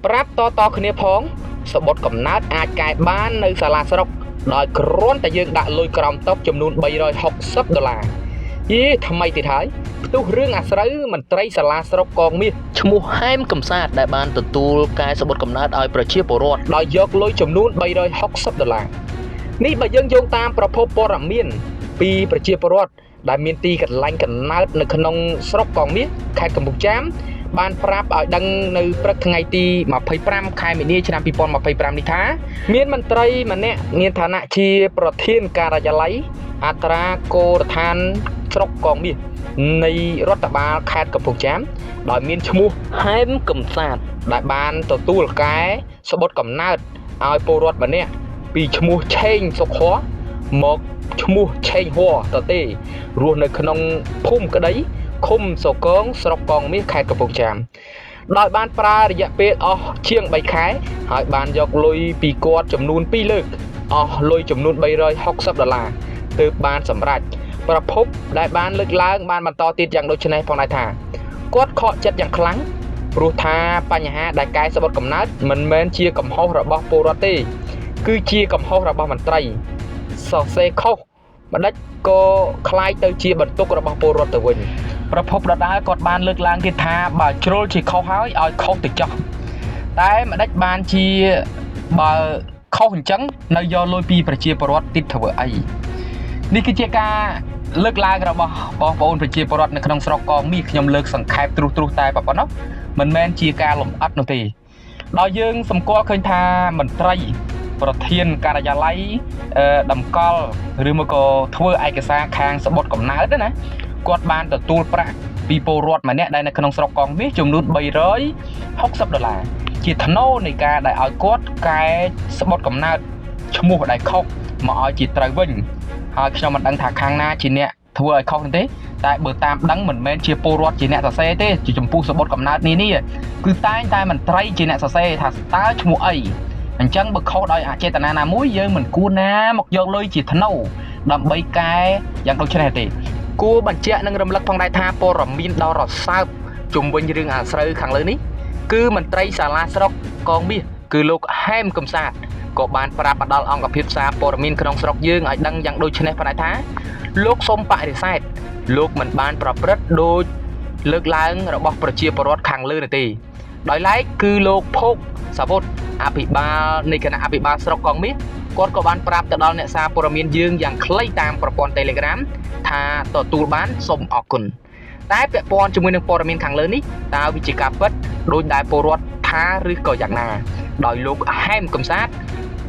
ប្រាប់តគ្នាផងសបុតកំណើតអាចកែបាននៅសាលាស្រុកដោយគ្រាន់តែយើងដាក់លុយក្រោមតុចំនួន$360យេថ្មីទៀតហើយផ្ទុះរឿងអាស្រូវមន្ត្រីសាលាស្រុកកងមាសឈ្មោះហែមកំសាទដែលបានទទួលកែសបុតកំណើតឲ្យប្រជាពលរដ្ឋដោយយកលុយចំនួន$360នេះបើយើងយោងតាមប្រភពព័ត៌មានពីប្រជាពលរដ្ឋដែលមានទីកន្លែងកំណើតនៅក្នុងស្រុកកងមាសខេត្តកំពង់ចាមបានប្រាប់ឲ្យដឹងនៅព្រឹកថ្ងៃទី25ខែមីនាឆ្នាំ2025នេះថាមានមន្ត្រីម្នាក់មានឋានៈជាប្រធានការិយាល័យអត្រាគោលដ្ឋានស្រុកកងមាសនៃរដ្ឋបាលខេត្តកំពង់ចាមដោយមានឈ្មោះហែមកំសាទដែលបានទទួលកែសបុតកំណើតឲ្យពលរដ្ឋម្នាក់ពីឈ្មោះឆេងសុខហួរមកឈ្មោះឆេងហួរតទេរស់នៅក្នុងភូមិក្តីឃុំសកងស្រុកកងមាសខេត្តកំពង់ចាមដោយបានប្រើរយៈពេលអស់ជាង3ខែហើយបានយកលុយពីគាត់ចំនួន2លើកអស់លុយចំនួន$360ទើបបានសម្រេចប្រភពដែលបានលើកឡើងបានបន្តទៀតយ៉ាងដូចនេះផងដែរថាគាត់ខកចិត្តយ៉ាងខ្លាំងព្រោះថាបញ្ហាដែលកែសបុតកំណើតមិនមែនជាកំហុសរបស់ពលរដ្ឋទេគឺជាកំហុសរបស់មន្ត្រីសរសេរខុសម្ដេចក៏คล้ายទៅជាបន្ទុករបស់ពលរដ្ឋទៅវិញប្រភពដដែលគាត់បានលើកឡើងទៀតថាបើជ្រុលជាខុសហើយឲ្យខុសទៅចោះតែម្ដេចបានជាបើខុសអញ្ចឹងនៅយកលុយពីប្រជាពលរដ្ឋទៀតធ្វើអីនេះគឺជាការលើកឡើងរបស់បងប្អូនប្រជាពលរដ្ឋនៅក្នុងស្រុកកងមាសខ្ញុំលើកសង្ខេបទ្រុសតែប៉ុណ្ណោះមិនមែនជាការលំអិតនោះទេដោយយើងសម្គាល់ឃើញថាមន្ត្រីប្រធានការិយាល័យតម្កល់ឬមកក៏ធ្វើឯកសារខាងសបុតកំណើតណាគាត់បានទទួលប្រាក់ពីពលរដ្ឋម្នាក់ដែលនៅក្នុងស្រុកកងមាសចំនួន$360ជាថ្នូរនៃការដែលឲ្យគាត់កែសបុតកំណើតឈ្មោះដែលខុសមកឲ្យជាត្រូវវិញហើយខ្ញុំមិនដឹងថាខាងណាជាអ្នកធ្វើឲ្យខុសទេតែបើតាមដឹងមិនមែនជាពលរដ្ឋជាអ្នកសរសេរទេជាចំពោះសបុតកំណើតនេះគឺតែងតែមន្ត្រីជាអ្នកសរសេរថាតើឈ្មោះអីអញ្ចឹងបើខុសដោយអចេតនាណាមួយយើងមិនគួរណាមកយកលុយជាថ្នូរដើម្បីកែយ៉ាងដូចនេះទេគួរបញ្ជាក់និងរំលឹកផងដែរថាព័ត៌មានដ៏រសើបជុំវិញរឿងអាស្រូវខាងលើនេះគឺមន្ត្រីសាលាស្រុកកងមាសគឺលោកហែមកំសាទក៏បានប្រាប់ដល់អង្គភាពសារព័ត៌មានក្នុងស្រុកយើងឲ្យដឹងយ៉ាងដូចនេះផងដែរថាលោកសូមបដិសេធលោកមិនបានប្រព្រឹត្តដោយលើកឡើងរបស់ប្រជាពលរដ្ឋខាងលើនោះទេដោយឡែកគឺលោកភោគសាវុតអភិបាលនៃគណៈអភិបាលស្រុកកងមាសគាត់ក៏បានប្រាប់ទៅដល់អ្នកសារព័ត៌មានយើងយ៉ាងខ្លីតាមប្រព័ន្ធ Telegram ថាទទួលបានសូមអរគុណតែពាក់ព័ន្ធជាមួយនឹងព័ត៌មានខាងលើនេះតើវាជាការពិតដោយដែលពលរដ្ឋថាឬក៏យ៉ាងណាដោយលោកហែមកំសាទ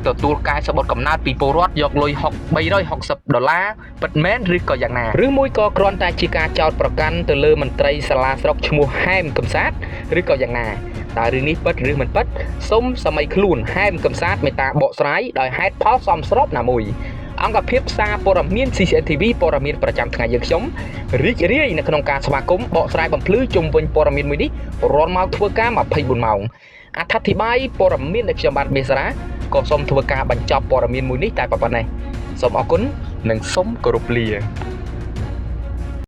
ទទួលកែសបុតកំណើតពីពលរដ្ឋយកលុយ$360ពិតមែនឬក៏យ៉ាងណាឬមួយក៏គ្រាន់តែជាការចោទប្រកាន់ទៅលើមន្ត្រីសាលាស្រុកឈ្មោះហែមកំសាទឬក៏យ៉ាងណាតើរឿងនេះពិតឬមិនពិតសូមសម័យខ្លួនហែមកំសាទមេត្តាបកស្រាយដោយហេតុផលសមស្របណាមួយអង្គភាពសារព័ត៌មាន CCTV ព័ត៌មានប្រចាំថ្ងៃយើងខ្ញុំរីករាយនៅក្នុងការស្វាគមន៍បកស្រាយបំភ្លឺជុំវិញព័ត៌មានមួយនេះរាល់ម៉ោងធ្វើការ24ម៉ោងអត្ថាធិប្បាយព័ត៌មានដែលខ្ញុំបានមេសាក៏សូមធ្វើការបញ្ចប់ព័ត៌មានមួយនេះតែប៉ុណ្ណេះសូមអរគុណនិងសូមគោរពលា